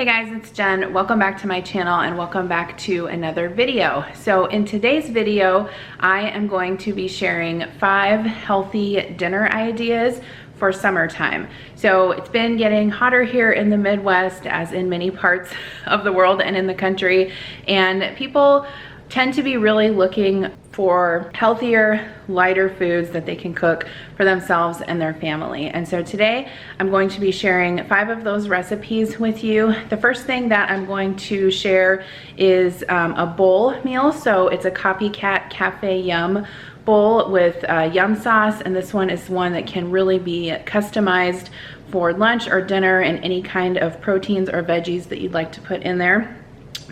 Hey guys, it's Jen. Welcome back to my channel and welcome back to another video. So in today's video, I am going to be sharing 5 healthy dinner ideas for summertime. So it's been getting hotter here in the Midwest, as in many parts of the world and in the country, and people tend to be really looking for healthier, lighter foods that they can cook for themselves and their family. And so today I'm going to be sharing 5 of those recipes with you. The first thing that I'm going to share is a bowl meal. So it's a Copycat Cafe YUMM bowl with YUMM sauce, and this one is one that can really be customized for lunch or dinner and any kind of proteins or veggies that you'd like to put in there.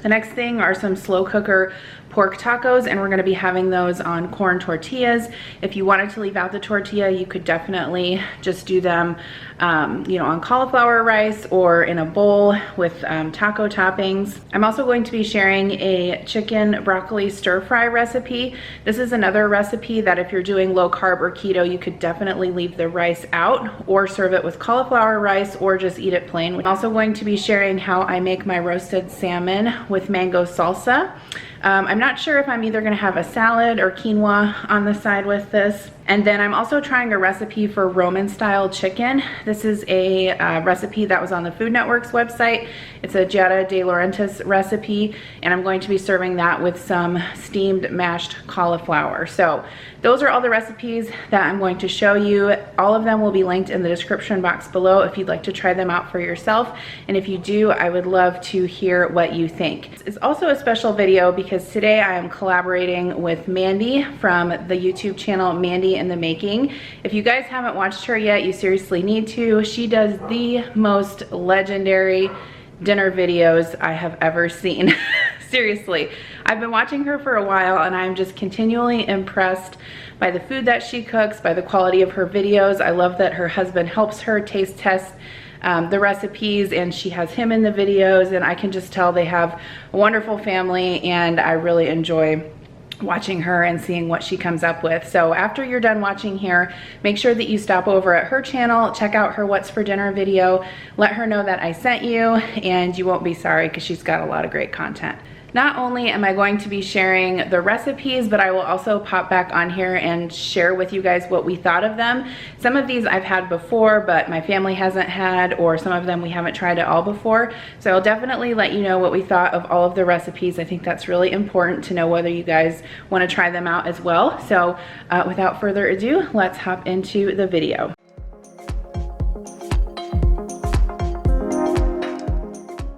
The next thing are some slow cooker pork tacos, and we're going to be having those on corn tortillas. If you wanted to leave out the tortilla, you could definitely just do them on cauliflower rice or in a bowl with taco toppings. I'm also going to be sharing a chicken broccoli stir fry recipe. This is another recipe that if you're doing low carb or keto, you could definitely leave the rice out or serve it with cauliflower rice or just eat it plain. I'm also going to be sharing how I make my roasted salmon with mango salsa. I'm not sure if I'm either going to have a salad or quinoa on the side with this. And then I'm also trying a recipe for Roman style chicken. This is a recipe that was on the Food Network's website. It's a Giada De Laurentiis recipe, and I'm going to be serving that with some steamed mashed cauliflower. So those are all the recipes that I'm going to show you. All of them will be linked in the description box below if you'd like to try them out for yourself. And if you do, I would love to hear what you think. It's also a special video because today I am collaborating with Mandy from the YouTube channel Mandy in the Making. If you guys haven't watched her yet, you seriously need to. She does the most legendary dinner videos I have ever seen. Seriously, I've been watching her for a while and I'm just continually impressed by the food that she cooks, by the quality of her videos. I love that her husband helps her taste test the recipes, and she has him in the videos, and I can just tell they have a wonderful family, and I really enjoy watching her and seeing what she comes up with. So after you're done watching here, make sure that you stop over at her channel, check out her What's for Dinner video, let her know that I sent you, and you won't be sorry because she's got a lot of great content. Not only am I going to be sharing the recipes, but I will also pop back on here and share with you guys what we thought of them. Some of these I've had before, but my family hasn't had, or some of them we haven't tried at all before. So I'll definitely let you know what we thought of all of the recipes. I think that's really important to know whether you guys want to try them out as well. So without further ado, let's hop into the video.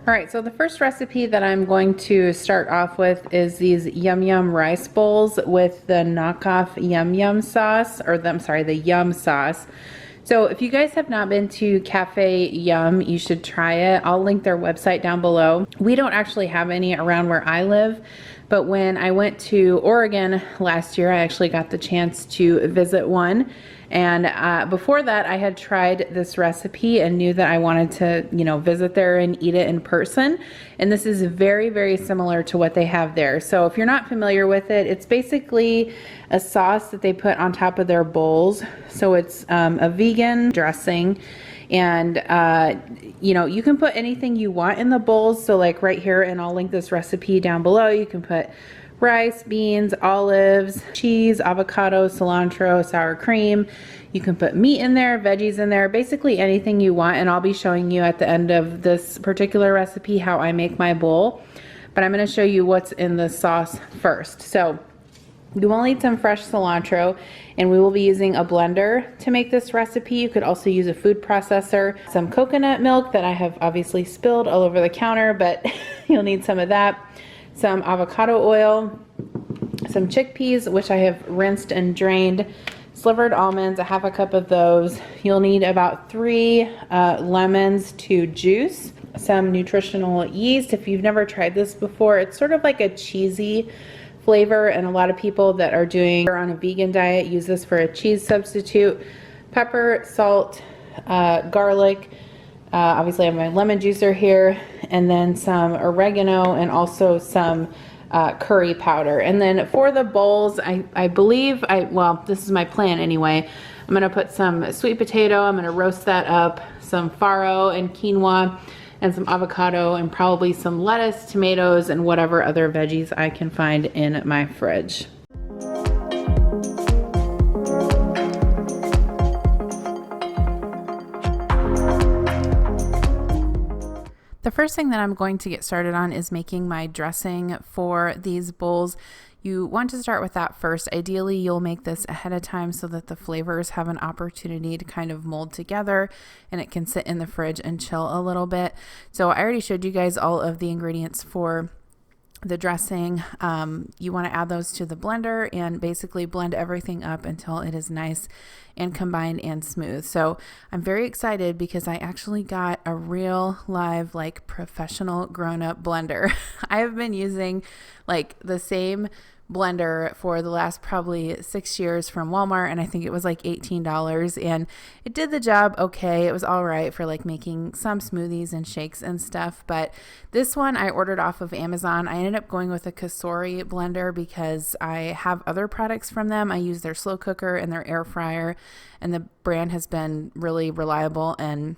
All right, so the first recipe that I'm going to start off with is these YUMM rice bowls with the knockoff YUMM sauce, or the YUMM sauce. So if you guys have not been to Cafe YUMM, you should try it. I'll link their website down below. We don't actually have any around where I live, but when I went to Oregon last year, I actually got the chance to visit one. And before that, I had tried this recipe and knew that I wanted to, visit there and eat it in person. And this is very, very similar to what they have there. So if you're not familiar with it, it's basically a sauce that they put on top of their bowls. So it's a vegan dressing. And, you can put anything you want in the bowls. So like right here, and I'll link this recipe down below, you can put rice, beans, olives, cheese, avocado, cilantro, sour cream. You can put meat in there, veggies in there, basically anything you want. And I'll be showing you at the end of this particular recipe how I make my bowl. But I'm going to show you what's in the sauce first. So you will need some fresh cilantro, and we will be using a blender to make this recipe. You could also use a food processor. Some coconut milk that I have obviously spilled all over the counter, but you'll need some of that. Some avocado oil, some chickpeas, which I have rinsed and drained, slivered almonds, a half a cup of those. You'll need about 3 lemons to juice, some nutritional yeast. If you've never tried this before, it's sort of like a cheesy flavor, and a lot of people that are doing on a vegan diet use this for a cheese substitute. Pepper, salt, garlic. Obviously I have my lemon juicer here, and then some oregano and also some curry powder. And then for the bowls, I believe, well, this is my plan anyway. I'm gonna put some sweet potato, I'm gonna roast that up, some farro and quinoa, and some avocado and probably some lettuce, tomatoes, and whatever other veggies I can find in my fridge. The first thing that I'm going to get started on is making my dressing for these bowls. You want to start with that first. Ideally, you'll make this ahead of time so that the flavors have an opportunity to kind of mold together and it can sit in the fridge and chill a little bit. So I already showed you guys all of the ingredients for the dressing. You want to add those to the blender and basically blend everything up until it is nice and combined and smooth. So I'm very excited because I actually got a real live, like, professional grown-up blender. I have been using like the same blender for the last probably 6 years from Walmart, and I think it was like $18, and it did the job okay. It was all right for like making some smoothies and shakes and stuff, but this one I ordered off of Amazon. I ended up going with a Cosori blender because I have other products from them. I use their slow cooker and their air fryer, and the brand has been really reliable and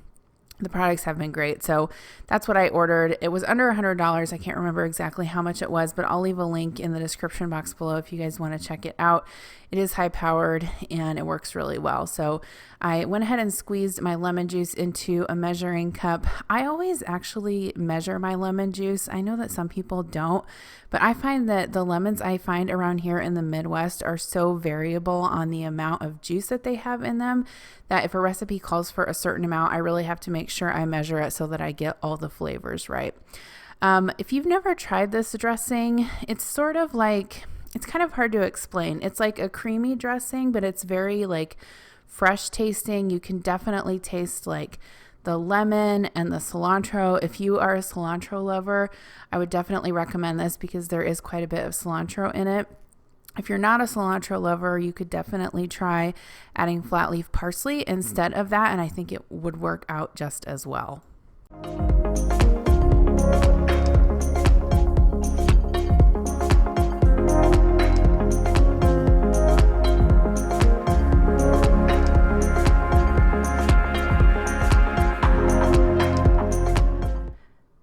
the products have been great. So that's what I ordered. It was under $100. I can't remember exactly how much it was, but I'll leave a link in the description box below if you guys want to check it out. It is high powered and it works really well. So I went ahead and squeezed my lemon juice into a measuring cup. I always actually measure my lemon juice. I know that some people don't, but I find that the lemons I find around here in the Midwest are so variable on the amount of juice that they have in them that if a recipe calls for a certain amount, I really have to make sure I measure it so that I get all the flavors right. If you've never tried this dressing, it's sort of like, it's kind of hard to explain. It's like a creamy dressing, but it's very like fresh tasting. You can definitely taste like the lemon and the cilantro. If you are a cilantro lover, I would definitely recommend this because there is quite a bit of cilantro in it. If you're not a cilantro lover, you could definitely try adding flat leaf parsley instead of that, and I think it would work out just as well.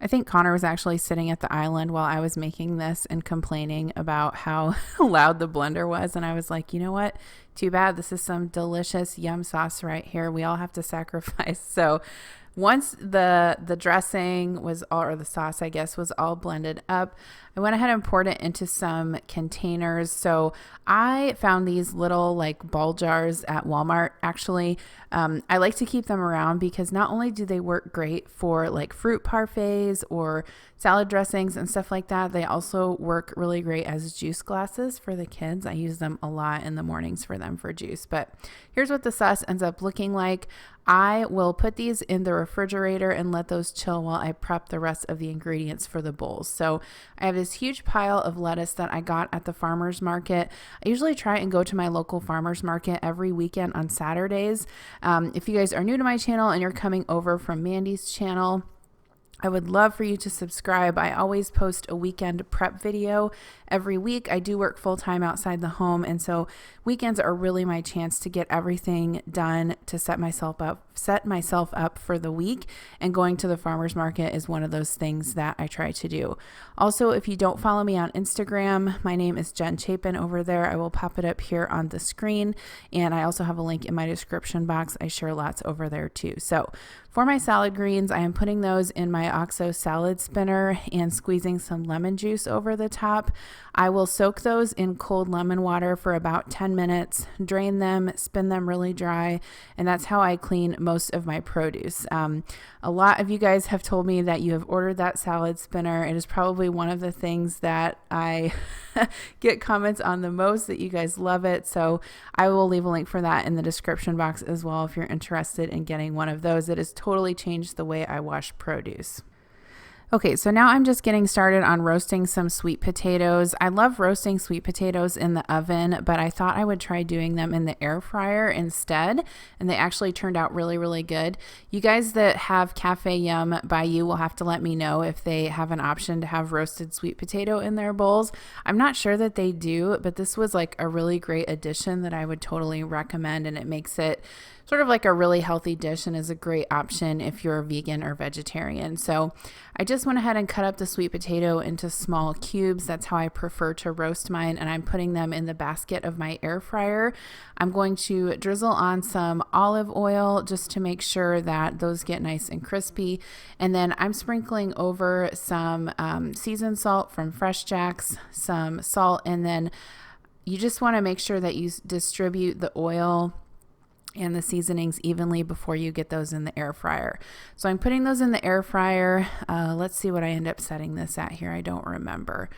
I think Connor was actually sitting at the island while I was making this and complaining about how loud the blender was. And I was like, you know what? Too bad. This is some delicious YUMM sauce right here. We all have to sacrifice. So once the dressing was all, or the sauce, I guess, was all blended up, I went ahead and poured it into some containers. So I found these little like ball jars at Walmart. Actually, I like to keep them around because not only do they work great for like fruit parfaits or salad dressings and stuff like that, they also work really great as juice glasses for the kids. I use them a lot in the mornings for them for juice. But here's what the sauce ends up looking like. I will put these in the refrigerator and let those chill while I prep the rest of the ingredients for the bowls. So I have this huge pile of lettuce that I got at the farmer's market. I usually try and go to my local farmer's market every weekend on Saturdays. If you guys are new to my channel and you're coming over from Mandy's channel, I would love for you to subscribe. I always post a weekend prep video every week. I do work full-time outside the home, and so weekends are really my chance to get everything done to set myself up for the week, and going to the farmer's market is one of those things that I try to do. Also, if you don't follow me on Instagram, my name is Jen Chapin over there. I will pop it up here on the screen, and I also have a link in my description box. I share lots over there too. So for my salad greens, I am putting those in my OXO salad spinner and squeezing some lemon juice over the top. I will soak those in cold lemon water for about 10 minutes, drain them, spin them really dry, and that's how I clean most of my produce. A lot of you guys have told me that you have ordered that salad spinner. It is probably one of the things that I get comments on the most, that you guys love it. So I will leave a link for that in the description box as well if you're interested in getting one of those. It has totally changed the way I wash produce. Okay, so now I'm just getting started on roasting some sweet potatoes. I love roasting sweet potatoes in the oven, but I thought I would try doing them in the air fryer instead, and they actually turned out really, really good. You guys that have Cafe Yum by you will have to let me know if they have an option to have roasted sweet potato in their bowls. I'm not sure that they do, but this was like a really great addition that I would totally recommend, and it makes it sort of like a really healthy dish and is a great option if you're a vegan or vegetarian. So I just went ahead and cut up the sweet potato into small cubes. That's how I prefer to roast mine, and I'm putting them in the basket of my air fryer. I'm going to drizzle on some olive oil just to make sure that those get nice and crispy. And then I'm sprinkling over some seasoned salt from Fresh Jack's, some salt, and then you just want to make sure that you distribute the oil and the seasonings evenly before you get those in the air fryer. So I'm putting those in the air fryer. Let's see what I end up setting this at here. I don't remember.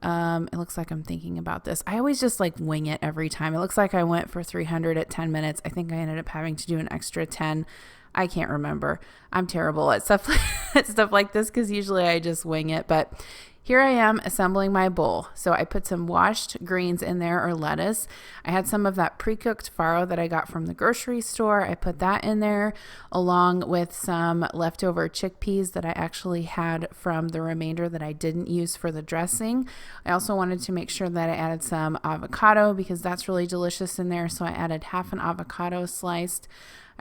It looks like I'm thinking about this. I always just like wing it every time. It looks like I went for 300 at 10 minutes. I think I ended up having to do an extra 10. I can't remember. I'm terrible at stuff like this because usually I just wing it. But here I am assembling my bowl. So I put some washed greens in there, or lettuce. I had some of that pre-cooked farro that I got from the grocery store. I put that in there along with some leftover chickpeas that I actually had from the remainder that I didn't use for the dressing. I also wanted to make sure that I added some avocado because that's really delicious in there. So I added half an avocado sliced.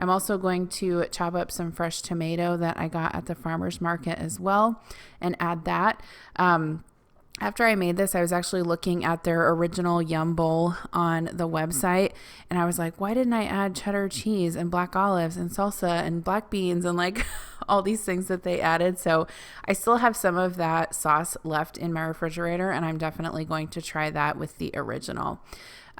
I'm also going to chop up some fresh tomato that I got at the farmer's market as well and add that. After I made this, I was actually looking at their original YUMM bowl on the website, and I was like, why didn't I add cheddar cheese and black olives and salsa and black beans and like all these things that they added? So I still have some of that sauce left in my refrigerator, and I'm definitely going to try that with the original.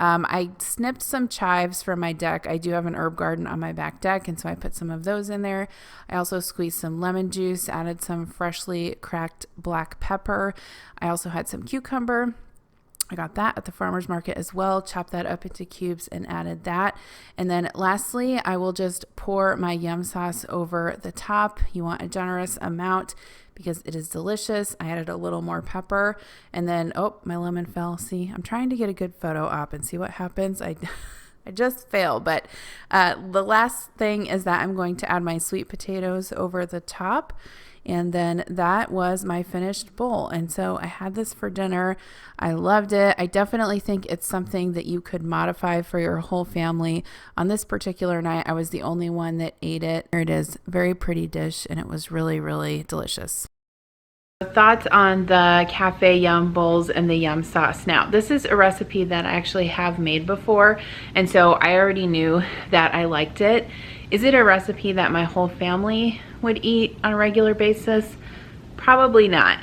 I snipped some chives from my deck. I do have an herb garden on my back deck, and so I put some of those in there. I also squeezed some lemon juice, added some freshly cracked black pepper. I also had some cucumber. I got that at the farmer's market as well, chopped that up into cubes and added that. And then lastly, I will just pour my YUMM sauce over the top. You want a generous amount because it is delicious. I added a little more pepper, and then, oh, my lemon fell. See, I'm trying to get a good photo up and see what happens. I just fail. But the last thing is that I'm going to add my sweet potatoes over the top. And then that was my finished bowl. And so I had this for dinner. I loved it. I definitely think it's something that you could modify for your whole family. On this particular night, I was the only one that ate it. There it is. Very pretty dish, and it was really, really delicious. Thoughts on the cafe YUMM bowls and the YUMM sauce. Now, this is a recipe that I actually have made before, and so I already knew that I liked it. Is it a recipe that my whole family would eat on a regular basis? Probably not.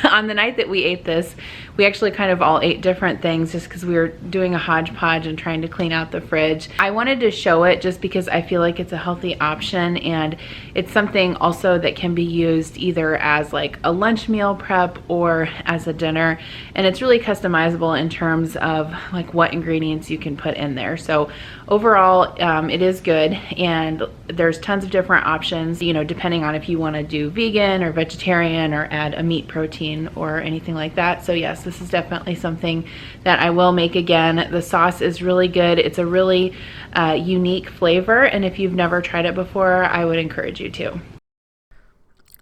On the night that we ate this, we actually kind of all ate different things just because we were doing a hodgepodge and trying to clean out the fridge. I wanted to show it just because I feel like it's a healthy option, and it's something also that can be used either as like a lunch meal prep or as a dinner, and it's really customizable in terms of like what ingredients you can put in there. So overall, it is good, and there's tons of different options, you know, depending on if you want to do vegan or vegetarian or add a meat protein or anything like that. So yes, this is definitely something that I will make again. The sauce is really good. It's a really unique flavor, and if you've never tried it before, I would encourage you to.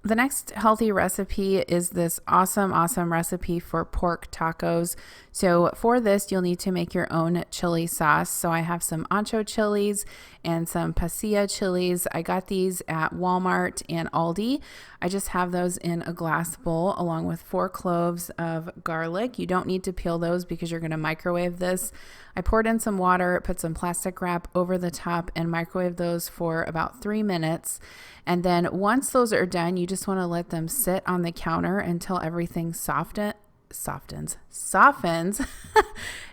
The next healthy recipe is this awesome recipe for pork tacos. So for this, you'll need to make your own chili sauce. So I have some ancho chilies and some pasilla chilies. I got these at Walmart and Aldi. I just have those in a glass bowl along with 4 cloves of garlic. You don't need to peel those because you're going to microwave this. I poured in some water, put some plastic wrap over the top, and microwave those for about 3 minutes. And then once those are done, you just want to let them sit on the counter until everything softens.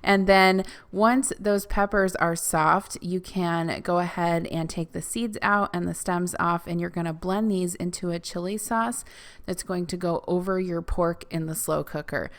And then once those peppers are soft, you can go ahead and take the seeds out and the stems off, and you're going to blend these into a chili sauce that's going to go over your pork in the slow cooker.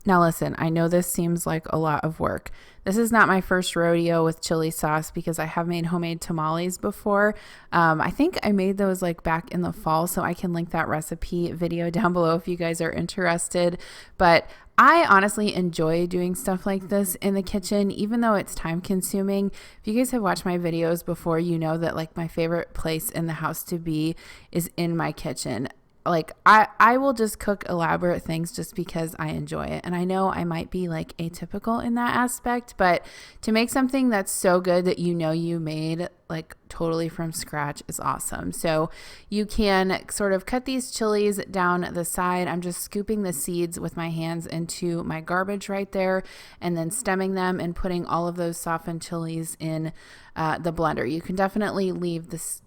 Now listen, I know this seems like a lot of work. This is not my first rodeo with chili sauce because I have made homemade tamales before. I think I made those like back in the fall, so I can link that recipe video down below if you guys are interested. But I honestly enjoy doing stuff like this in the kitchen, even though it's time consuming. If you guys have watched my videos before, you know that like my favorite place in the house to be is in my kitchen. like I will just cook elaborate things just because I enjoy it. And I know I might be like atypical in that aspect, but to make something that's so good that you know you made like totally from scratch is awesome. So you can sort of cut these chilies down the side. I'm just scooping the seeds with my hands into my garbage right there, and then stemming them and putting all of those softened chilies in the blender. You can definitely leave this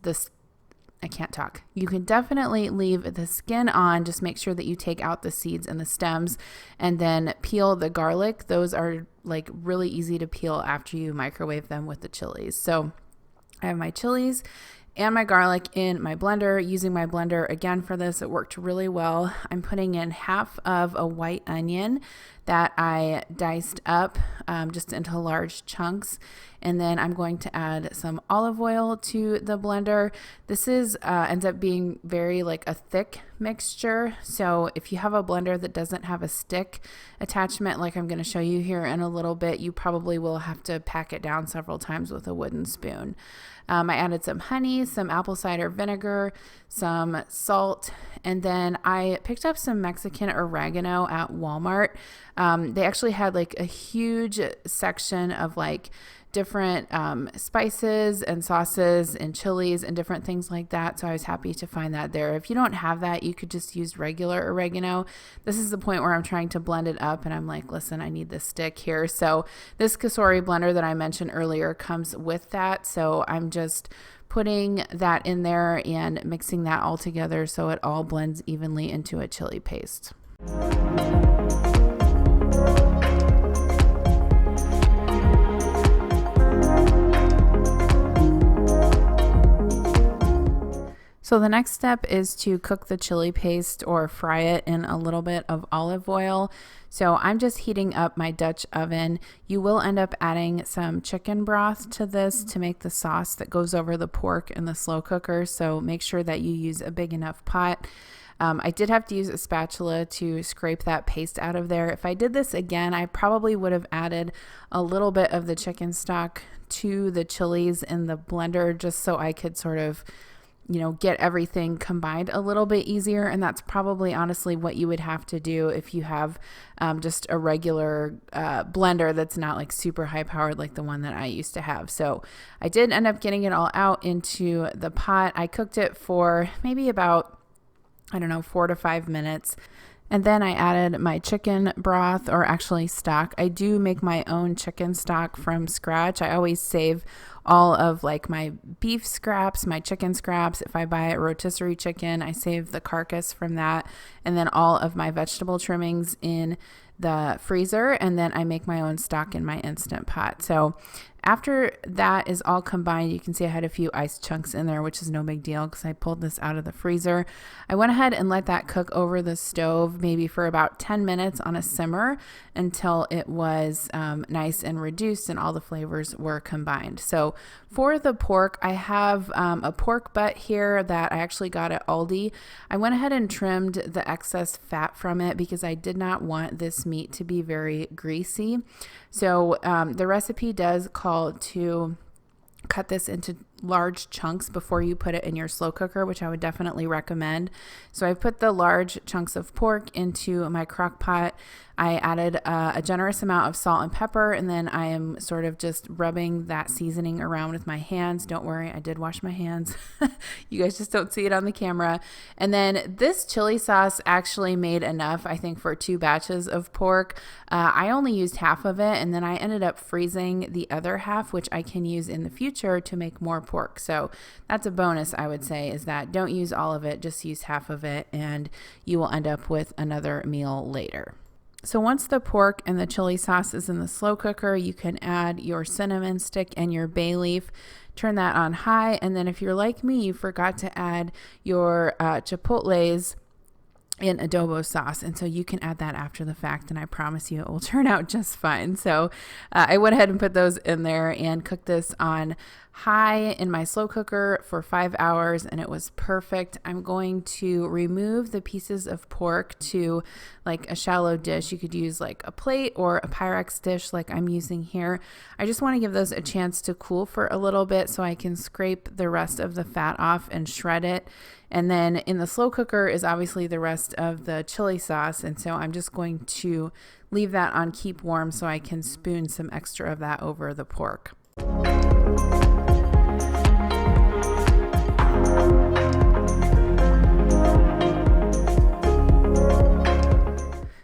I can't talk. You can definitely leave the skin on. Just make sure that you take out the seeds and the stems, and then peel the garlic. Those are like really easy to peel after you microwave them with the chilies. So I have my chilies and my garlic in my blender. Using my blender again for this, it worked really well. I'm putting in half of a white onion that I diced up just into large chunks. And then I'm going to add some olive oil to the blender. This is ends up being very like a thick mixture. So if you have a blender that doesn't have a stick attachment, like I'm going to show you here in a little bit, you probably will have to pack it down several times with a wooden spoon. I added some honey, some apple cider vinegar, some salt, and then I picked up some Mexican oregano at Walmart. They actually had like a huge section of like different spices and sauces and chilies and different things like that. So I was happy to find that there. If you don't have that, you could just use regular oregano. This is the point where I'm trying to blend it up and I'm like, listen, I need this stick here. So this Kasori blender that I mentioned earlier comes with that. So I'm just putting that in there and mixing that all together so it all blends evenly into a chili paste. So the next step is to cook the chili paste or fry it in a little bit of olive oil. So I'm just heating up my Dutch oven. You will end up adding some chicken broth to this to make the sauce that goes over the pork in the slow cooker. So make sure that you use a big enough pot. I did have to use a spatula to scrape that paste out of there. If I did this again, I probably would have added a little bit of the chicken stock to the chilies in the blender just so I could sort of get everything combined a little bit easier. And that's probably honestly what you would have to do if you have just a regular blender that's not like super high powered like the one that I used to have. So I did end up getting it all out into the pot. I cooked it for maybe about, 4 to 5 minutes. And then I added my chicken broth, or actually stock. I do make my own chicken stock from scratch. I always save all of like my beef scraps, my chicken scraps. If I buy a rotisserie chicken, I save the carcass from that, and then all of my vegetable trimmings in the freezer, and then I make my own stock in my Instant Pot. So after that is all combined, you can see I had a few ice chunks in there, which is no big deal because I pulled this out of the freezer. I went ahead and let that cook over the stove maybe for about 10 minutes on a simmer until it was nice and reduced and all the flavors were combined. So for the pork, I have a pork butt here that I actually got at Aldi. I went ahead and trimmed the excess fat from it because I did not want this meat to be very greasy. So the recipe does call to cut this into large chunks before you put it in your slow cooker, which I would definitely recommend. So I put the large chunks of pork into my crock pot. I added a generous amount of salt and pepper, and then I am sort of just rubbing that seasoning around with my hands. Don't worry, I did wash my hands. You guys just don't see it on the camera. And then this chili sauce actually made enough, I think, for 2 batches of pork. I only used half of it, and then I ended up freezing the other half, which I can use in the future to make more pork. So that's a bonus, I would say, is that don't use all of it, just use half of it, and you will end up with another meal later. So once the pork and the chili sauce is in the slow cooker, you can add your cinnamon stick and your bay leaf. Turn that on high, and then if you're like me, you forgot to add your chipotles in adobo sauce, and so you can add that after the fact, and I promise you it will turn out just fine. So I went ahead and put those in there and cooked this on high in my slow cooker for 5 hours and it was perfect. I'm going to remove the pieces of pork to like a shallow dish. You could use like a plate or a Pyrex dish like I'm using here. I just want to give those a chance to cool for a little bit so I can scrape the rest of the fat off and shred it. And then in the slow cooker is obviously the rest of the chili sauce. And so I'm just going to leave that on keep warm so I can spoon some extra of that over the pork.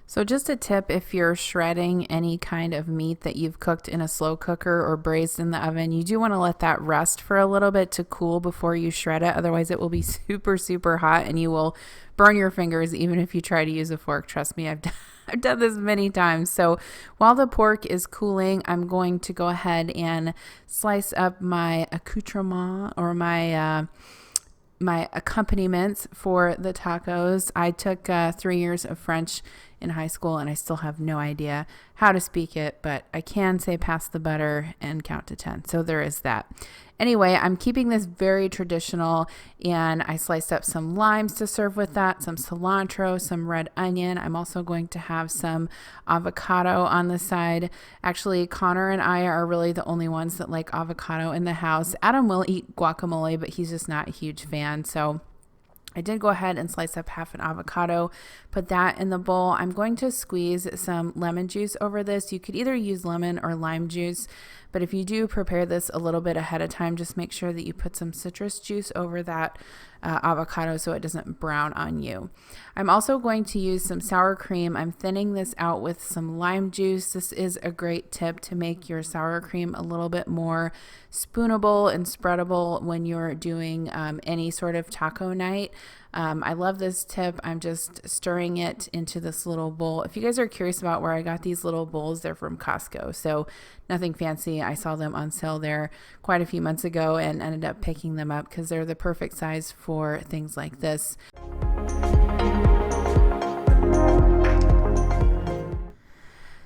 So just a tip, if you're shredding any kind of meat that you've cooked in a slow cooker or braised in the oven, you do want to let that rest for a little bit to cool before you shred it. Otherwise it will be super, super hot and you will burn your fingers even if you try to use a fork. Trust me, I've done this many times. So while the pork is cooling, I'm going to go ahead and slice up my accoutrement or my accompaniments for the tacos. I took 3 years of French in high school and I still have no idea how to speak it, but I can say pass the butter and count to 10. So there is that. Anyway, I'm keeping this very traditional and I sliced up some limes to serve with that, some cilantro, some red onion. I'm also going to have some avocado on the side. Actually, Connor and I are really the only ones that like avocado in the house. Adam will eat guacamole, but he's just not a huge fan. So I did go ahead and slice up half an avocado, put that in the bowl. I'm going to squeeze some lemon juice over this. You could either use lemon or lime juice, but if you do prepare this a little bit ahead of time, just make sure that you put some citrus juice over that avocado so it doesn't brown on you. I'm also going to use some sour cream. I'm thinning this out with some lime juice. This is a great tip to make your sour cream a little bit more spoonable and spreadable when you're doing any sort of taco night. I love this tip. I'm just stirring it into this little bowl. If you guys are curious about where I got these little bowls, they're from Costco. So nothing fancy. I saw them on sale there quite a few months ago and ended up picking them up because they're the perfect size for things like this.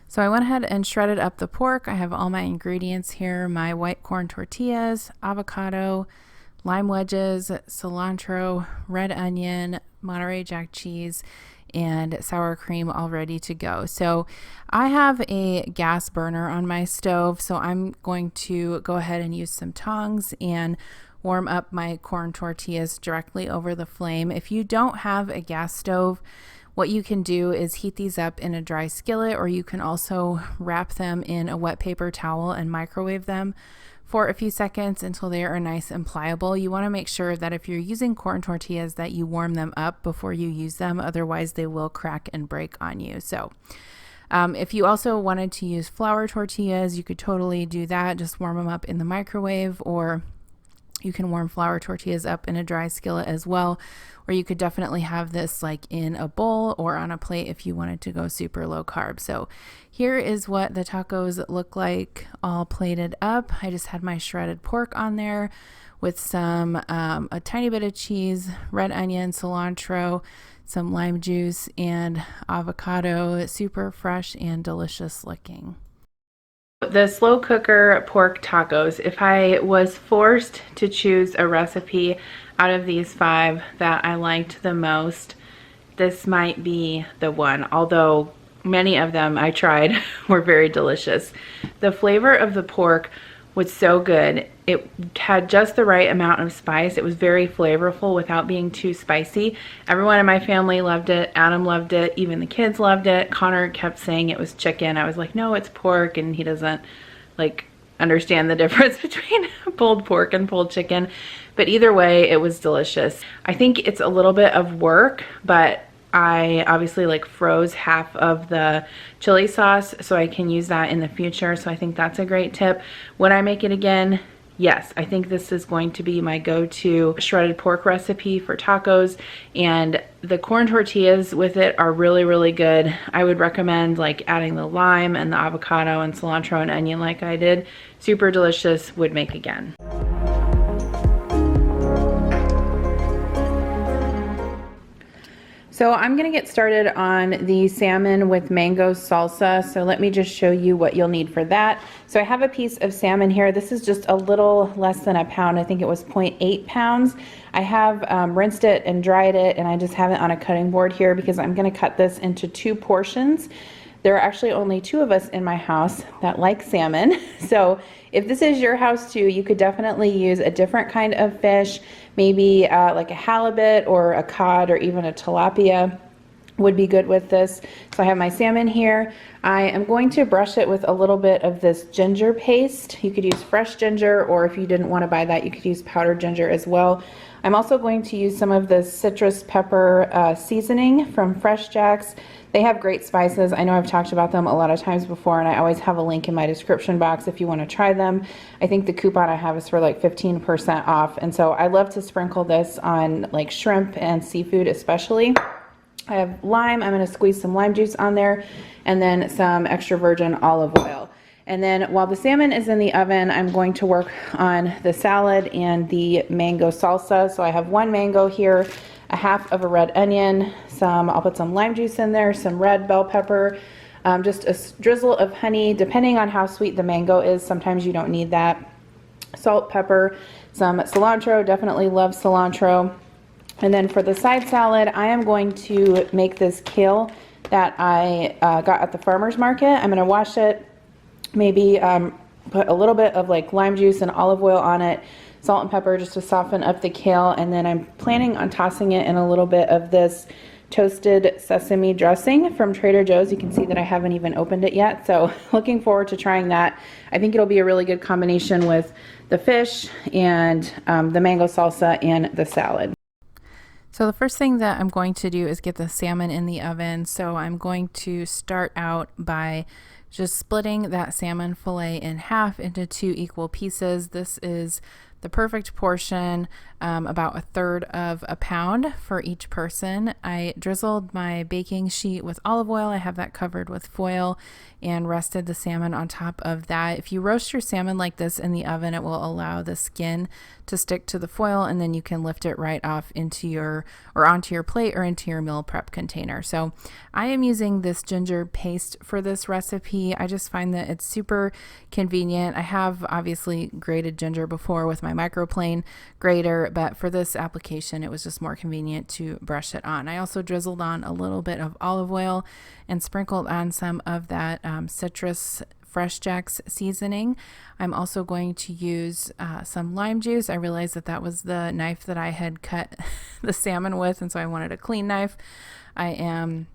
So I went ahead and shredded up the pork. I have all my ingredients here, my white corn tortillas, avocado, lime wedges, cilantro, red onion, Monterey Jack cheese, and sour cream all ready to go. So I have a gas burner on my stove, so I'm going to go ahead and use some tongs and warm up my corn tortillas directly over the flame. If you don't have a gas stove, what you can do is heat these up in a dry skillet, or you can also wrap them in a wet paper towel and microwave them for a few seconds until they are nice and pliable. You want to make sure that if you're using corn tortillas that you warm them up before you use them, otherwise they will crack and break on you. So if you also wanted to use flour tortillas, you could totally do that. Just warm them up in the microwave, or you can warm flour tortillas up in a dry skillet as well, or you could definitely have this like in a bowl or on a plate if you wanted to go super low carb. So here is what the tacos look like all plated up. I just had my shredded pork on there with some a tiny bit of cheese, red onion, cilantro, some lime juice, and avocado. Super fresh and delicious looking. The slow cooker pork tacos, if I was forced to choose a recipe out of these 5 that I liked the most, this might be the one, although many of them I tried were very delicious. The flavor of the pork was so good. It had just the right amount of spice. It was very flavorful without being too spicy. Everyone in my family loved it. Adam loved it. Even the kids loved it. Connor kept saying it was chicken. I was like, no, it's pork, and he doesn't like understand the difference between pulled pork and pulled chicken. But either way, it was delicious. I think it's a little bit of work, but I obviously like froze half of the chili sauce so I can use that in the future. So I think that's a great tip. Would I make it again? Yes, I think this is going to be my go-to shredded pork recipe for tacos, and the corn tortillas with it are really, really good. I would recommend like adding the lime and the avocado and cilantro and onion like I did. Super delicious, would make again. So I'm gonna get started on the salmon with mango salsa. So let me just show you what you'll need for that. So I have a piece of salmon here. This is just a little less than a pound. I think it was 0.8 pounds. I have rinsed it and dried it, and I just have it on a cutting board here because I'm gonna cut this into 2 portions. There are actually only 2 of us in my house that like salmon. So if this is your house too, you could definitely use a different kind of fish, maybe like a halibut or a cod or even a tilapia would be good with this. So I have my salmon here. I am going to brush it with a little bit of this ginger paste. You could use fresh ginger, or if you didn't want to buy that, you could use powdered ginger as well. I'm also going to use some of the citrus pepper seasoning from Fresh Jack's. They have great spices. I know I've talked about them a lot of times before, and I always have a link in my description box if you want to try them. I think the coupon I have is for like 15% off, and so I love to sprinkle this on like shrimp and seafood especially. I have lime. I'm going to squeeze some lime juice on there, and then some extra virgin olive oil. And then while the salmon is in the oven, I'm going to work on the salad and the mango salsa. So I have 1 mango here, a half of a red onion, I'll put some lime juice in there, some red bell pepper, just a drizzle of honey, depending on how sweet the mango is. Sometimes you don't need that. Salt, pepper, some cilantro, definitely love cilantro. And then for the side salad, I am going to make this kale that I got at the farmer's market. I'm going to wash it, maybe put a little bit of like lime juice and olive oil on it, salt and pepper just to soften up the kale, and then I'm planning on tossing it in a little bit of this toasted sesame dressing from Trader Joe's. You can see that I haven't even opened it yet, so looking forward to trying that. I think it'll be a really good combination with the fish and the mango salsa and the salad. So the first thing that I'm going to do is get the salmon in the oven. So I'm going to start out by just splitting that salmon fillet in half into 2 equal pieces. This is the perfect portion, about 1/3 of a pound for each person. I drizzled my baking sheet with olive oil. I have that covered with foil and rested the salmon on top of that. If you roast your salmon like this in the oven, it will allow the skin to stick to the foil, and then you can lift it right off into your onto your plate or into your meal prep container. So I am using this ginger paste for this recipe. I just find that it's super convenient. I have obviously grated ginger before with my microplane grater, but for this application it was just more convenient to brush it on. I also drizzled on a little bit of olive oil and sprinkled on some of that citrus Fresh Jack's seasoning. I'm also going to use some lime juice. I realized that that was the knife that I had cut the salmon with, and so I wanted a clean knife. I am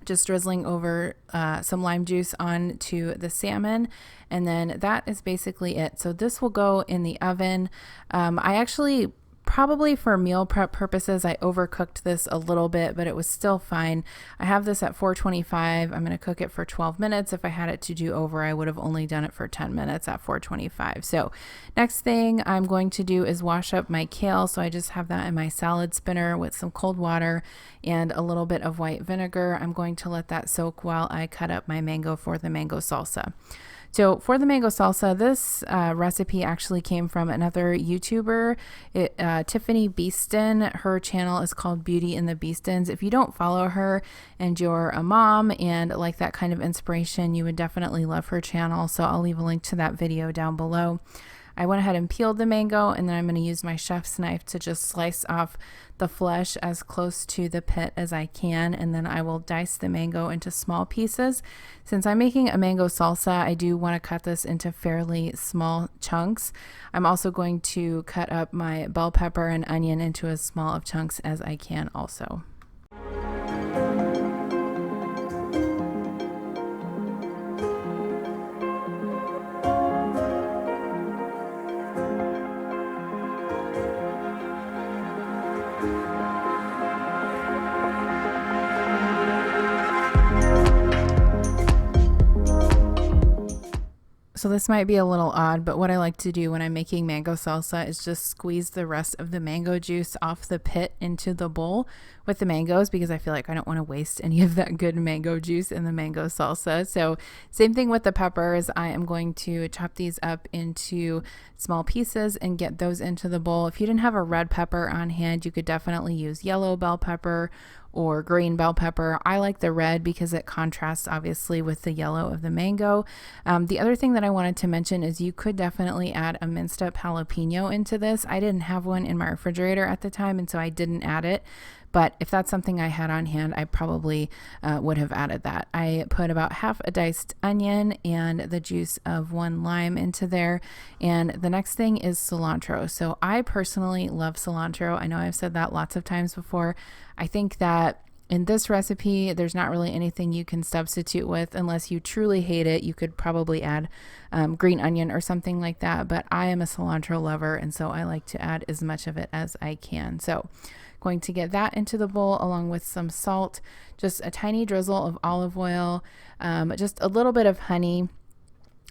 just drizzling over some lime juice onto the salmon, and then that is basically it. So this will go in the oven. I actually, probably for meal prep purposes, I overcooked this a little bit, but it was still fine. I have this at 425. I'm going to cook it for 12 minutes. If I had it to do over, I would have only done it for 10 minutes at 425. So next thing I'm going to do is wash up my kale. So I just have that in my salad spinner with some cold water and a little bit of white vinegar. I'm going to let that soak while I cut up my mango for the mango salsa. So for the mango salsa, this recipe actually came from another YouTuber, Tiffany Beeston. Her channel is called Beauty in the Beestons. If you don't follow her and you're a mom and like that kind of inspiration, you would definitely love her channel. So I'll leave a link to that video down below. I went ahead and peeled the mango, and then I'm going to use my chef's knife to just slice off the flesh as close to the pit as I can, and then I will dice the mango into small pieces. Since I'm making a mango salsa, I do want to cut this into fairly small chunks. I'm also going to cut up my bell pepper and onion into as small of chunks as I can also. So this might be a little odd, but what I like to do when I'm making mango salsa is just squeeze the rest of the mango juice off the pit into the bowl with the mangoes, because I feel like I don't want to waste any of that good mango juice in the mango salsa. So same thing with the peppers. I am going to chop these up into small pieces and get those into the bowl. If you didn't have a red pepper on hand, you could definitely use yellow bell pepper or green bell pepper. I like the red because it contrasts obviously with the yellow of the mango. The other thing that I wanted to mention is you could definitely add a minced up jalapeno into this. I didn't have one in my refrigerator at the time, and so I didn't add it. But if that's something I had on hand, I probably would have added that. I put about half a diced onion and the juice of 1 lime into there. And the next thing is cilantro. So I personally love cilantro. I know I've said that lots of times before. I think that in this recipe, there's not really anything you can substitute with unless you truly hate it. You could probably add green onion or something like that. But I am a cilantro lover, and so I like to add as much of it as I can. So going to get that into the bowl along with some salt, just a tiny drizzle of olive oil, just a little bit of honey,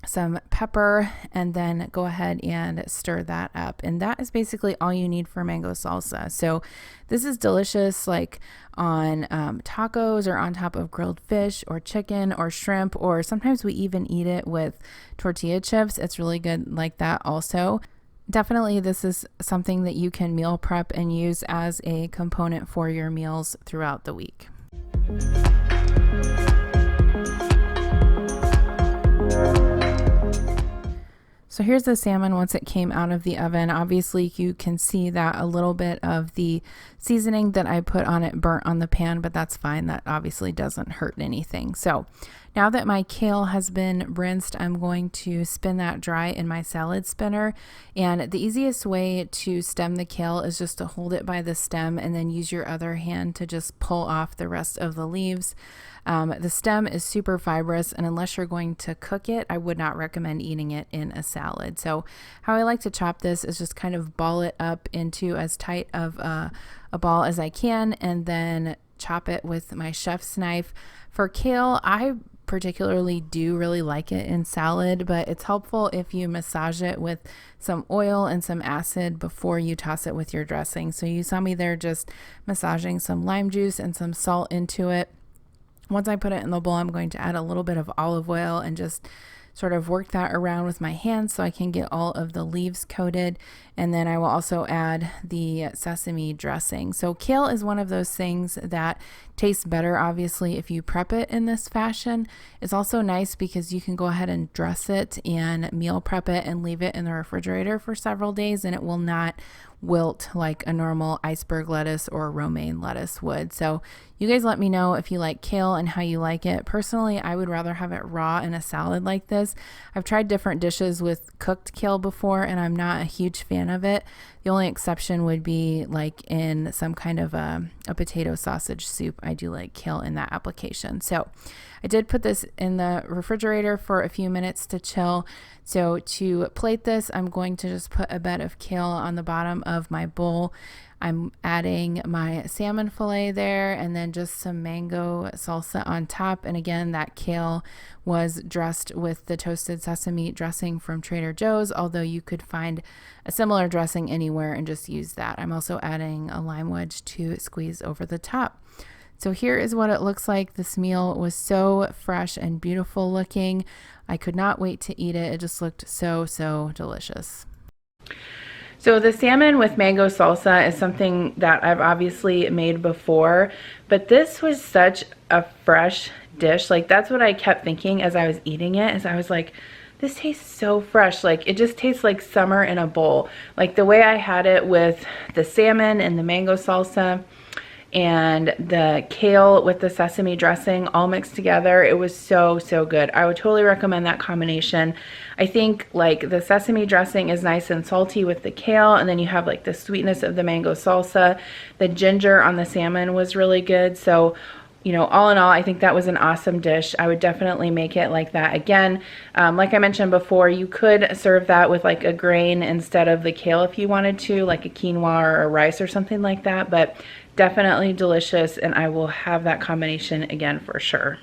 some pepper, and then go ahead and stir that up. And that is basically all you need for mango salsa. So this is delicious, like on tacos or on top of grilled fish or chicken or shrimp, or sometimes we even eat it with tortilla chips. It's really good like that also. Definitely, this is something that you can meal prep and use as a component for your meals throughout the week. So here's the salmon once it came out of the oven. Obviously, you can see that a little bit of the seasoning that I put on it burnt on the pan, but that's fine. That obviously doesn't hurt anything. So now that my kale has been rinsed, I'm going to spin that dry in my salad spinner. And the easiest way to stem the kale is just to hold it by the stem and then use your other hand to just pull off the rest of the leaves. The stem is super fibrous, and unless you're going to cook it, I would not recommend eating it in a salad. So how I like to chop this is just kind of ball it up into as tight of a ball as I can, and then chop it with my chef's knife. For kale, I particularly do really like it in salad, but it's helpful if you massage it with some oil and some acid before you toss it with your dressing. So you saw me there just massaging some lime juice and some salt into it. Once I put it in the bowl, I'm going to add a little bit of olive oil and just sort of work that around with my hands so I can get all of the leaves coated. And then I will also add the sesame dressing. So kale is one of those things that tastes better, obviously, if you prep it in this fashion. It's also nice because you can go ahead and dress it and meal prep it and leave it in the refrigerator for several days, and it will not wilt like a normal iceberg lettuce or romaine lettuce would. So you guys let me know if you like kale and how you like it. Personally, I would rather have it raw in a salad like this. I've tried different dishes with cooked kale before, and I'm not a huge fan of it. The only exception would be like in some kind of a potato sausage soup. I do like kale in that application. So I did put this in the refrigerator for a few minutes to chill. So to plate this, I'm going to just put a bed of kale on the bottom of my bowl. I'm adding my salmon fillet there and then just some mango salsa on top. And again, that kale was dressed with the toasted sesame dressing from Trader Joe's, although you could find a similar dressing anywhere and just use that. I'm also adding a lime wedge to squeeze over the top. So here is what it looks like. This meal was so fresh and beautiful looking. I could not wait to eat it. It just looked so, so delicious. So the salmon with mango salsa is something that I've obviously made before, but this was such a fresh dish. Like that's what I kept thinking as I was eating it, as I was like, this tastes so fresh. Like it just tastes like summer in a bowl. Like the way I had it with the salmon and the mango salsa and the kale with the sesame dressing all mixed together, it was so, so good. I would totally recommend that combination. I think like the sesame dressing is nice and salty with the kale, and then you have like the sweetness of the mango salsa. The ginger on the salmon was really good. So, you know, all in all, I think that was an awesome dish. I would definitely make it like that again. Like I mentioned before, you could serve that with like a grain instead of the kale if you wanted to, like a quinoa or a rice or something like that, but definitely delicious, and I will have that combination again for sure.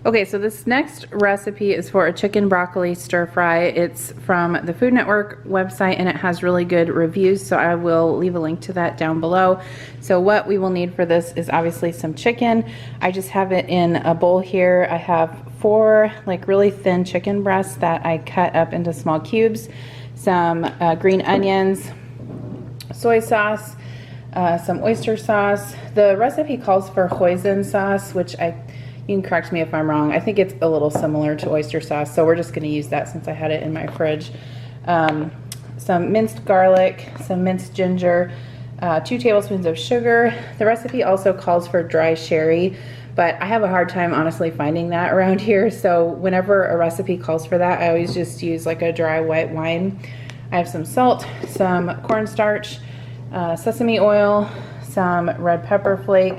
Okay, so this next recipe is for a chicken broccoli stir fry. It's from the Food Network website and it has really good reviews, so I will leave a link to that down below. So what we will need for this is obviously some chicken. I just have it in a bowl here. I have 4 like really thin chicken breasts that I cut up into small cubes. some green onions, soy sauce, some oyster sauce. The recipe calls for hoisin sauce, which you can correct me if I'm wrong. I think it's a little similar to oyster sauce, so we're just going to use that since I had it in my fridge. Some minced garlic, some minced ginger, 2 tablespoons of sugar. The recipe also calls for dry sherry, but I have a hard time honestly finding that around here, so whenever a recipe calls for that, I always just use like a dry white wine. I have some salt, some cornstarch, sesame oil, some red pepper flake.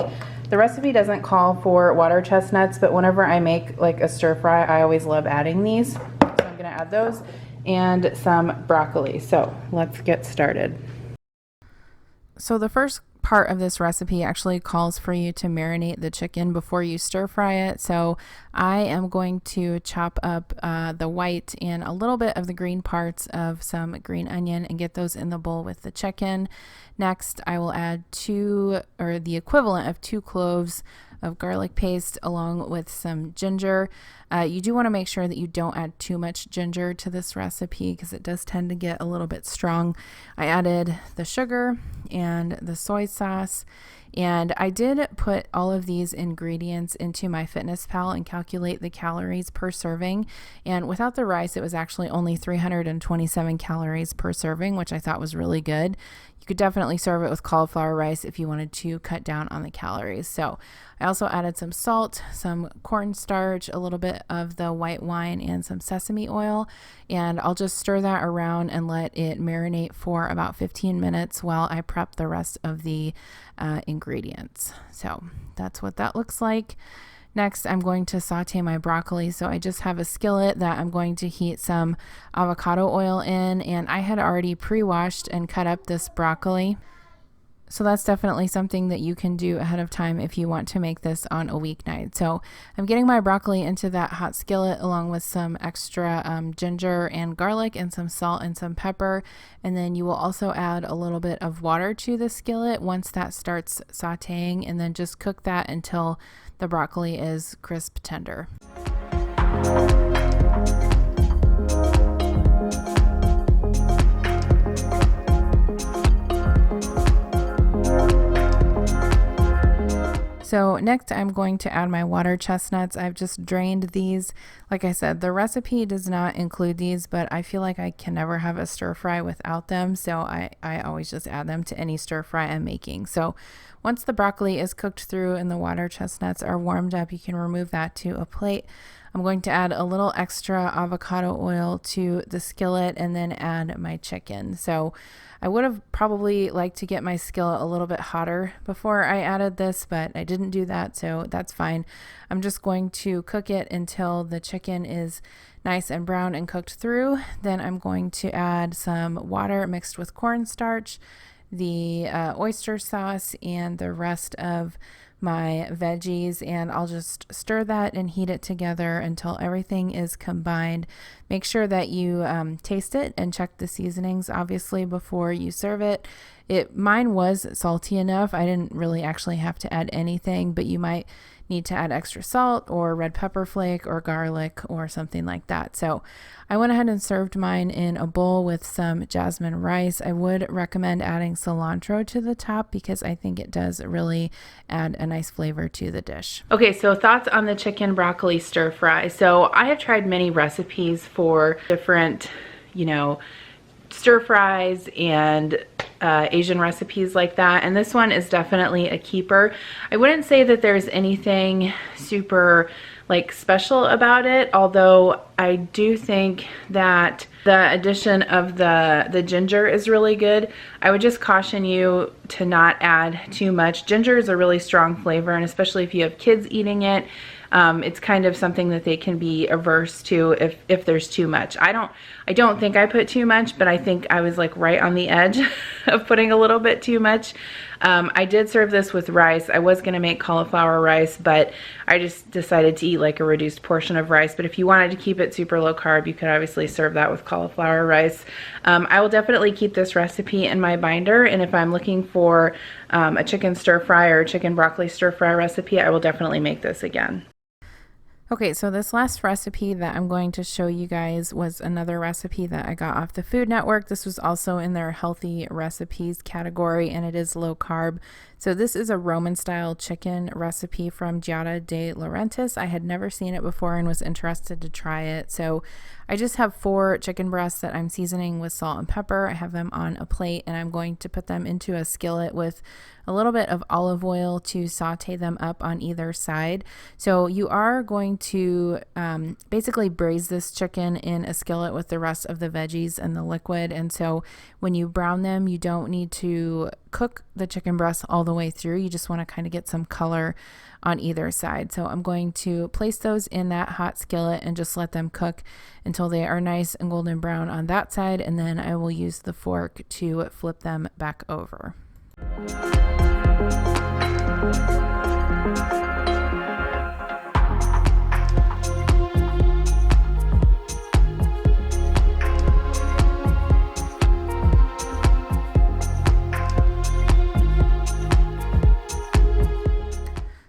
The recipe doesn't call for water chestnuts, but whenever I make like a stir fry, I always love adding these. So I'm gonna add those and some broccoli. So let's get started. So the first part of this recipe actually calls for you to marinate the chicken before you stir fry it. So I am going to chop up the white and a little bit of the green parts of some green onion and get those in the bowl with the chicken. Next, I will add the equivalent of 2 cloves of garlic paste along with some ginger. You do want to make sure that you don't add too much ginger to this recipe because it does tend to get a little bit strong. I added the sugar and the soy sauce, and I did put all of these ingredients into my FitnessPal and calculate the calories per serving, and without the rice it was actually only 327 calories per serving, which I thought was really good. You could definitely serve it with cauliflower rice if you wanted to cut down on the calories. So I also added some salt, some cornstarch, a little bit of the white wine, and some sesame oil. And I'll just stir that around and let it marinate for about 15 minutes while I prep the rest of the ingredients. So that's what that looks like. Next, I'm going to saute my broccoli. So I just have a skillet that I'm going to heat some avocado oil in, and I had already pre-washed and cut up this broccoli. So that's definitely something that you can do ahead of time if you want to make this on a weeknight. So I'm getting my broccoli into that hot skillet along with some extra ginger and garlic and some salt and some pepper. And then you will also add a little bit of water to the skillet once that starts sauteing, and then just cook that until the broccoli is crisp tender. So next I'm going to add my water chestnuts. I've just drained these. Like I said, the recipe does not include these, but I feel like I can never have a stir fry without them. So I always just add them to any stir fry I'm making. So once the broccoli is cooked through and the water chestnuts are warmed up, you can remove that to a plate. I'm going to add a little extra avocado oil to the skillet and then add my chicken. So I would have probably liked to get my skillet a little bit hotter before I added this, but I didn't do that, so that's fine. I'm just going to cook it until the chicken is nice and brown and cooked through. Then I'm going to add some water mixed with cornstarch, the oyster sauce, and the rest of my veggies, and I'll just stir that and heat it together until everything is combined. Make sure that you taste it and check the seasonings obviously before you serve it. Mine was salty enough. I didn't really actually have to add anything, but you might need to add extra salt or red pepper flake or garlic or something like that. So I went ahead and served mine in a bowl with some jasmine rice. I would recommend adding cilantro to the top because I think it does really add a nice flavor to the dish. Okay, so thoughts on the chicken broccoli stir fry. So I have tried many recipes for different, stir fries and Asian recipes like that, and this one is definitely a keeper. I wouldn't say that there's anything super special about it, although I do think that the addition of the ginger is really good. I would just caution you to not add too much. Ginger is a really strong flavor, and especially if you have kids eating it, it's kind of something that they can be averse to if there's too much. I don't think I put too much, but I think I was right on the edge of putting a little bit too much. I did serve this with rice. I was going to make cauliflower rice, but I just decided to eat a reduced portion of rice. But if you wanted to keep it super low carb, you could obviously serve that with cauliflower rice. I will definitely keep this recipe in my binder, and if I'm looking for a chicken stir fry or chicken broccoli stir fry recipe, I will definitely make this again. Okay, so this last recipe that I'm going to show you guys was another recipe that I got off the Food Network. This was also in their healthy recipes category, and it is low carb. So this is a Roman style chicken recipe from Giada de Laurentiis. I had never seen it before and was interested to try it. So I just have 4 chicken breasts that I'm seasoning with salt and pepper. I have them on a plate, and I'm going to put them into a skillet with a little bit of olive oil to saute them up on either side. So you are going to basically braise this chicken in a skillet with the rest of the veggies and the liquid. And so when you brown them, you don't need to cook the chicken breast all the way through. You just want to kind of get some color on either side. So I'm going to place those in that hot skillet and just let them cook until they are nice and golden brown on that side. And then I will use the fork to flip them back over.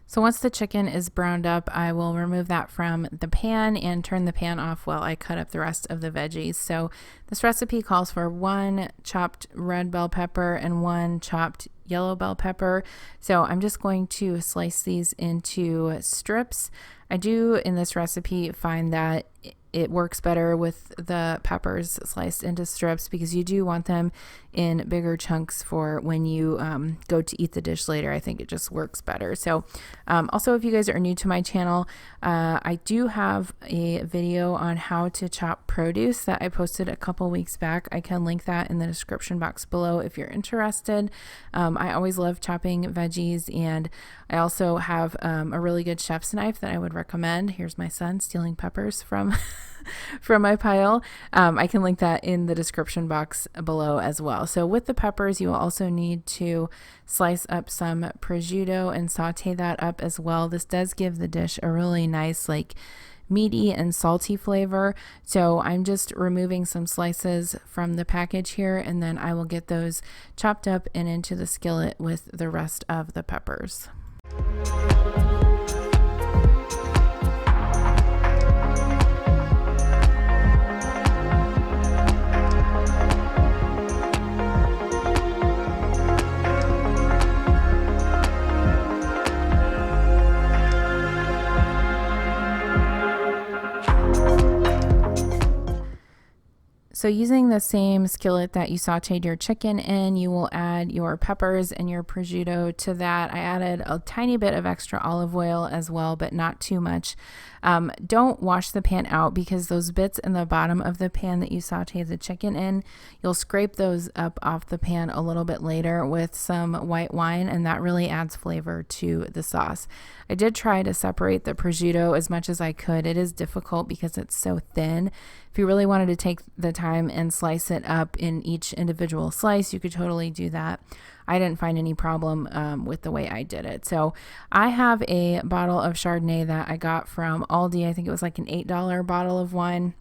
So once the chicken is browned up, I will remove that from the pan and turn the pan off while I cut up the rest of the veggies. So this recipe calls for 1 chopped red bell pepper and 1 chopped yellow bell pepper. So I'm just going to slice these into strips. I do in this recipe find that it works better with the peppers sliced into strips because you do want them in bigger chunks for when you go to eat the dish later. I think it just works better. So also, if you guys are new to my channel, I do have a video on how to chop produce that I posted a couple weeks back. I can link that in the description box below if you're interested. I always love chopping veggies, and I also have a really good chef's knife that I would recommend. Here's my son stealing peppers from from my pile. I can link that in the description box below as well. So with the peppers, you will also need to slice up some prosciutto and saute that up as well. This does give the dish a really nice, like, meaty and salty flavor. So I'm just removing some slices from the package here, and then I will get those chopped up and into the skillet with the rest of the peppers. So using the same skillet that you sauteed your chicken in, you will add your peppers and your prosciutto to that. I added a tiny bit of extra olive oil as well, but not too much. Don't wash the pan out because those bits in the bottom of the pan that you sauteed the chicken in, you'll scrape those up off the pan a little bit later with some white wine, and that really adds flavor to the sauce. I did try to separate the prosciutto as much as I could. It is difficult because it's so thin. If you really wanted to take the time and slice it up in each individual slice, you could totally do that. I didn't find any problem with the way I did it. So I have a bottle of Chardonnay that I got from Aldi. I think it was like an $8 bottle of wine.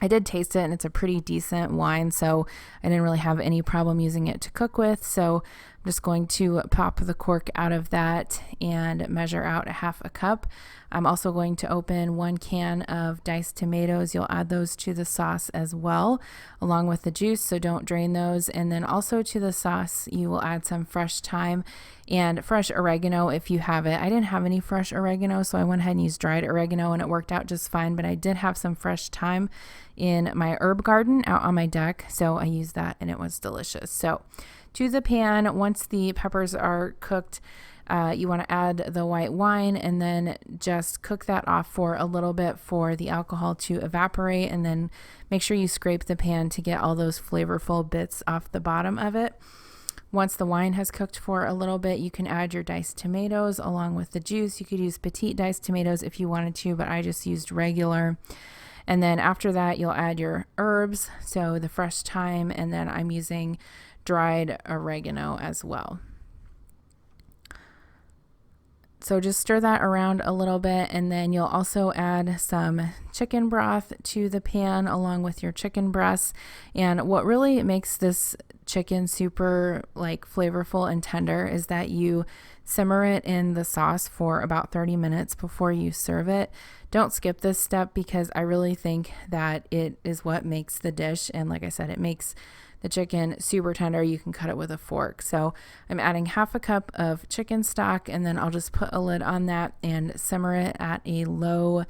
I did taste it, and it's a pretty decent wine, so I didn't really have any problem using it to cook with. So I'm just going to pop the cork out of that and measure out 1/2 cup. I'm also going to open 1 can of diced tomatoes. You'll add those to the sauce as well, along with the juice, so don't drain those. And then also to the sauce, you will add some fresh thyme and fresh oregano if you have it. I didn't have any fresh oregano, so I went ahead and used dried oregano, and it worked out just fine, but I did have some fresh thyme in my herb garden out on my deck, so I used that, and it was delicious. So to the pan, once the peppers are cooked, you want to add the white wine and then just cook that off for a little bit for the alcohol to evaporate, and then make sure you scrape the pan to get all those flavorful bits off the bottom of it. Once the wine has cooked for a little bit, you can add your diced tomatoes along with the juice. You could use petite diced tomatoes if you wanted to, but I just used regular. And then after that, you'll add your herbs, so the fresh thyme, and then I'm using dried oregano as well. So just stir that around a little bit, and then you'll also add some chicken broth to the pan along with your chicken breasts. And what really makes this chicken super like flavorful and tender is that you simmer it in the sauce for about 30 minutes before you serve it. Don't skip this step because I really think that it is what makes the dish. And like I said, it makes the chicken super tender. You can cut it with a fork. So I'm adding half a cup of chicken stock, and then I'll just put a lid on that and simmer it at a low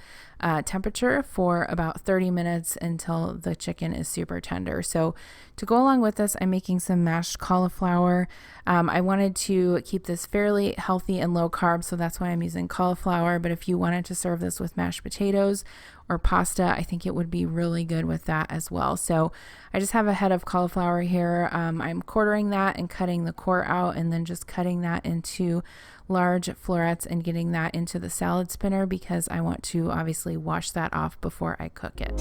temperature for about 30 minutes until the chicken is super tender. So to go along with this, I'm making some mashed cauliflower. I wanted to keep this fairly healthy and low carb, so that's why I'm using cauliflower. But if you wanted to serve this with mashed potatoes or pasta, I think it would be really good with that as well. So I just have a head of cauliflower here. I'm quartering that and cutting the core out, and then just cutting that into large florets and getting that into the salad spinner because I want to obviously wash that off before I cook it.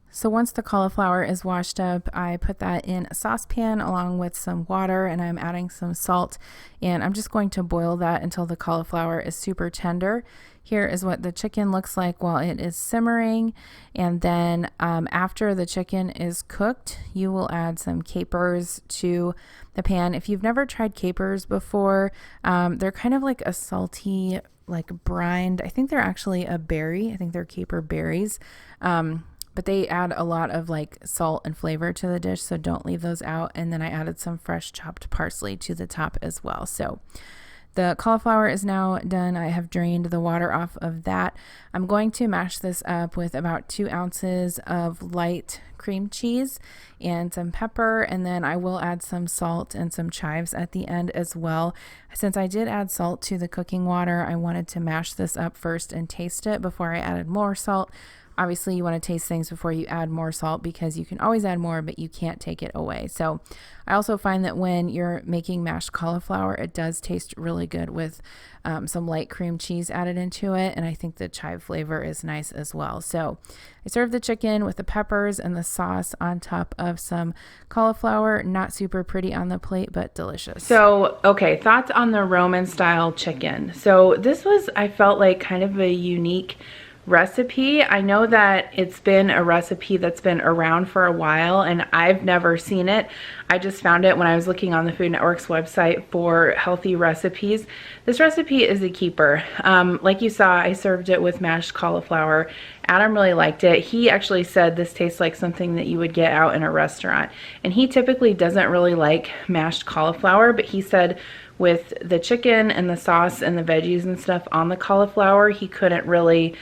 So once the cauliflower is washed up, I put that in a saucepan along with some water, and I'm adding some salt, and I'm just going to boil that until the cauliflower is super tender. Here is what the chicken looks like while it is simmering, and then after the chicken is cooked, you will add some capers to the pan. If you've never tried capers before, they're kind of like a salty, like brined. I think they're actually a berry. I think they're caper berries. But they add a lot of like salt and flavor to the dish, so don't leave those out. And then I added some fresh chopped parsley to the top as well. So the cauliflower is now done. I have drained the water off of that. I'm going to mash this up with about 2 ounces of light cream cheese and some pepper, and then I will add some salt and some chives at the end as well. Since I did add salt to the cooking water, I wanted to mash this up first and taste it before I added more salt. Obviously, you want to taste things before you add more salt because you can always add more, but you can't take it away. So I also find that when you're making mashed cauliflower, it does taste really good with some light cream cheese added into it. And I think the chive flavor is nice as well. So I served the chicken with the peppers and the sauce on top of some cauliflower. Not super pretty on the plate, but delicious. So, okay, thoughts on the Roman style chicken. So this was, I felt like, kind of a unique recipe. I know that it's been a recipe that's been around for a while and I've never seen it. I just found it when I was looking on the Food Network's website for healthy recipes. This recipe is a keeper. Like you saw, I served it with mashed cauliflower. Adam really liked it. He actually said this tastes like something that you would get out in a restaurant. And he typically doesn't really like mashed cauliflower, but he said with the chicken and the sauce and the veggies and stuff on the cauliflower, he couldn't really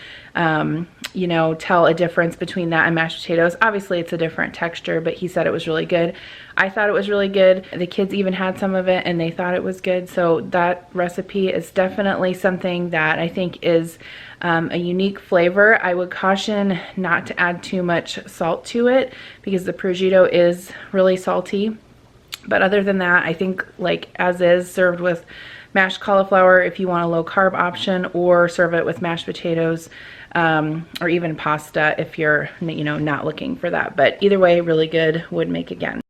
you know, tell a difference between that and mashed potatoes. Obviously it's a different texture, but he said it was really good. I thought it was really good. The kids even had some of it and they thought it was good. So that recipe is definitely something that I think is a unique flavor. I would caution not to add too much salt to it because the prosciutto is really salty. But other than that, I think like as is, served with mashed cauliflower if you want a low carb option, or serve it with mashed potatoes or even pasta if you're, you know, not looking for that. But either way, really good, would make again.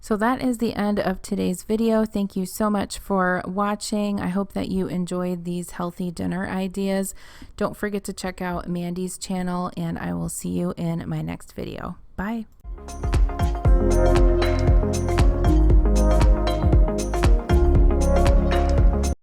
So that is the end of today's video. Thank you so much for watching. I hope that you enjoyed these healthy dinner ideas. Don't forget to check out Mandy's channel, and I will see you in my next video. Bye.